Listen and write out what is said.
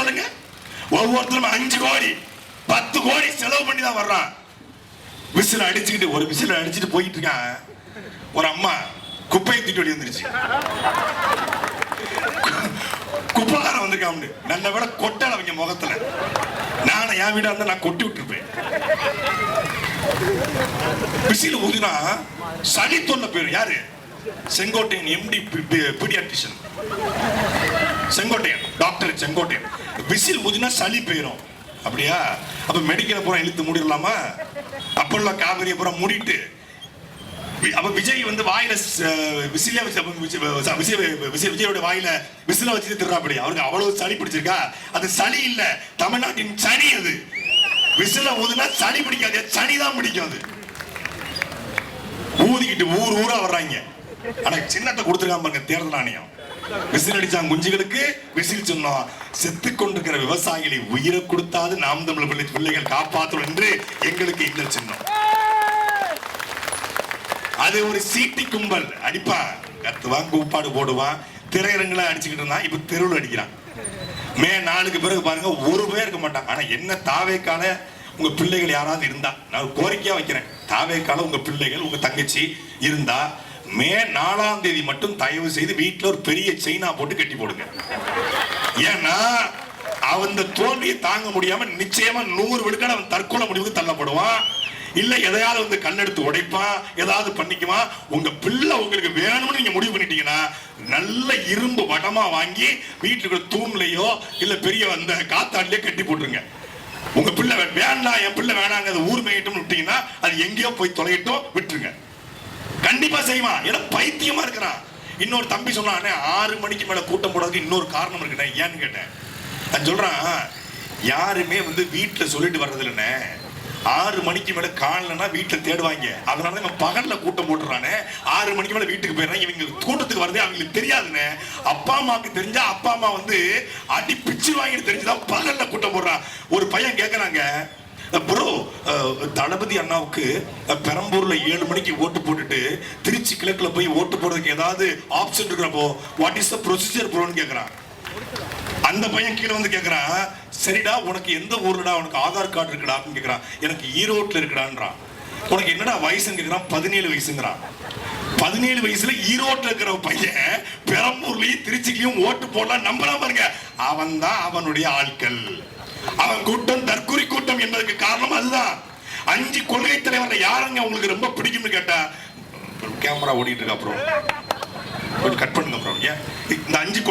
சொல்லுங்க. ஒவ்வொருத்தரும் 5 கோடி 10 கோடி செலவு பண்ணி தான் வர்றான். விசில் அடிச்சுக்கிட்டு ஒரு விசில் அடிச்சுட்டு போயிட்டு இருக்கான். ஒரு அம்மா குப்பையை தூக்கி ஓடி வந்துருச்சு. குப்பைக்காரன் வந்திருக்கான். நல்ல விட கொட்டால அவங்க முகத்துல. நானும் என் வீடா இருந்தா நான் கொட்டி விட்டுருப்பேன். விசில் ஊதினா சளி தொல்லை போயிடும். யாரு? Sengottaiyan MD paediatrician. Sengottaiyan doctor Sengottaiyan. Whistle ஊதினா சளி போயிடும். அப்படியா? அப்ப மெடிக்கலை பூரா இழுத்து மூடிடலாமா? அப்பல்லோ காவிரியை பூரா மூடிட்டு அப்ப விஜய் வந்து வாயில விஜயோட வாயில விசில வச்சு திருறாப்படி. அவருக்கு அவ்வளவு சளி பிடிச்சிருக்கா? அது சளி இல்ல, தமிழ்நாட்டின் சனி. அது விசில ஊதுனா சளி பிடிக்காது, சனி தான் பிடிக்கும். அது ஊதிக்கிட்டு ஊர் ஊரா வர்றாங்க. ஆனா சின்னத்தை கொடுத்துருக்காம பாருங்க தேர்தல் ஆணையம். விசில் அடிச்சாங்க குஞ்சுகளுக்கு விசில் சொன்னோம். செத்து கொண்டிருக்கிற விவசாயிகளை உயிரை கொடுத்தாது நாம் தமிழ் பிள்ளைகள் காப்பாற்றும் என்று எங்களுக்கு இந்த சின்னம். அது ஒரு சீட்டி கும்பல் அடிப்பான், கத்துவான், கூப்பாடு போடுவான், திரையரங்களை அடிச்சுக்கிட்டு இருந்தான். இப்ப தெருவில் அடிக்கிறான். மே 4க்கு பிறகு பாருங்க ஒரு பேர் இருக்க மாட்டான். ஆனா என்ன தாவேக்கால உங்க பிள்ளைகள் யாராவது இருந்தா, நான் கோரிக்கையா வைக்கிறேன், தாவேக்கால உங்க பிள்ளைகள் உங்க தங்கச்சி இருந்தா மே 4ஆம் தேதி மட்டும் தயவு செய்து வீட்டுல ஒரு பெரிய செயினா போட்டு கட்டி போடுங்க. ஏன்னா அவன் தோல்வியை தாங்க முடியாம நிச்சயமா 100 விழுக்காடு அவன் தற்கொலை முடிவுக்கு தள்ளப்படுவான். இல்ல எதையாவது வந்து கண்ணெடுத்து உடைப்பான், ஏதாவது பண்ணிக்குவான். உங்க பிள்ளை உங்களுக்கு வேணும்னு நீங்க முடிவு பண்ணிட்டீங்கன்னா நல்ல இரும்பு வடமா வாங்கி வீட்டுக்கு தூண்லையோ இல்ல பெரிய அந்த காத்தாடிலயோ கட்டி போட்டுருங்க. உங்க பிள்ளை வேண்டாம், என் பிள்ளை வேணாங்க, அது ஊர் மேயிட்டும் விட்டீங்கன்னா அது எங்கேயோ போய் தொலையிட்டும் விட்டுருங்க. கண்டிப்பா செய்வான். ஏன்னா பைத்தியமா இருக்கிறான். இன்னொரு தம்பி சொன்னான், 6 மணிக்கு மேல கூட்டம் போடுறதுக்கு இன்னொரு காரணம் இருக்குண்ணே. ஏன்னு கேட்டேன். நான் சொல்றான், யாருமே வந்து வீட்டுல சொல்லிட்டு வர்றது இல்லைண்ணே. 6 மணிக்கு மேல காணலன்னா வீட்டுல தேடுவாங்க. அதனாலதான் இவன் பகல்ல கூட்டம் போட்டுறானே. 6 மணிக்கு மேல வீட்டுக்கு போயிடுறான். இவங்க கூட்டத்துக்கு வரதே அவங்களுக்கு தெரியாதுன்னு. அப்பா அம்மாவுக்கு தெரிஞ்சா அப்பா அம்மா வந்து அடி பிச்சு வாங்கி தெரிஞ்சுதான் பகல்ல கூட்டம் போடுறான். ஒரு பையன் கேட்கறாங்க, ப்ரோ தளபதி அண்ணாவுக்கு பெரம்பூர்ல 7 மணிக்கு ஓட்டு போட்டுட்டு திருச்சி கிழக்குல போய் ஓட்டு போடுறதுக்கு ஏதாவது ஆப்ஷன் இருக்கிறப்போ வாட் இஸ் த ப்ரொசீஜர் ப்ரோன்னு கேட்கறான். அந்த பையன் கீழே வந்து கேட்கறான், சரிடா உனக்கு எந்த ஊர்லடா உனக்கு ஆதார் கார்டு இருக்குடா அப்படின்னு கேட்கறான். எனக்கு ஈரோட்ல இருக்குடான்றான். உனக்கு என்னடா வயசுன்னு கேட்கறான். 17 வயசுங்கிறான். 17 வயசுல ஈரோட்ல இருக்கிற பையன் பெரம்பூர்லயும் திருச்சிலையும் ஓட்டு போடலாம் நம்பலாம் பாருங்க. அவன் தான் அவனுடைய ஆட்கள். அவன் கூட்டம் தற்குறி கூட்டம் என்பதற்கு காரணம் அதுதான். 5 கொள்கை தலைவர்ல யாருங்க உங்களுக்கு ரொம்ப பிடிக்கும்னு கேட்டா, கேமரா ஓடிட்டு இருக்கா அப்புறம் கட் பண்ணுங்க அப்புறம். இந்த 5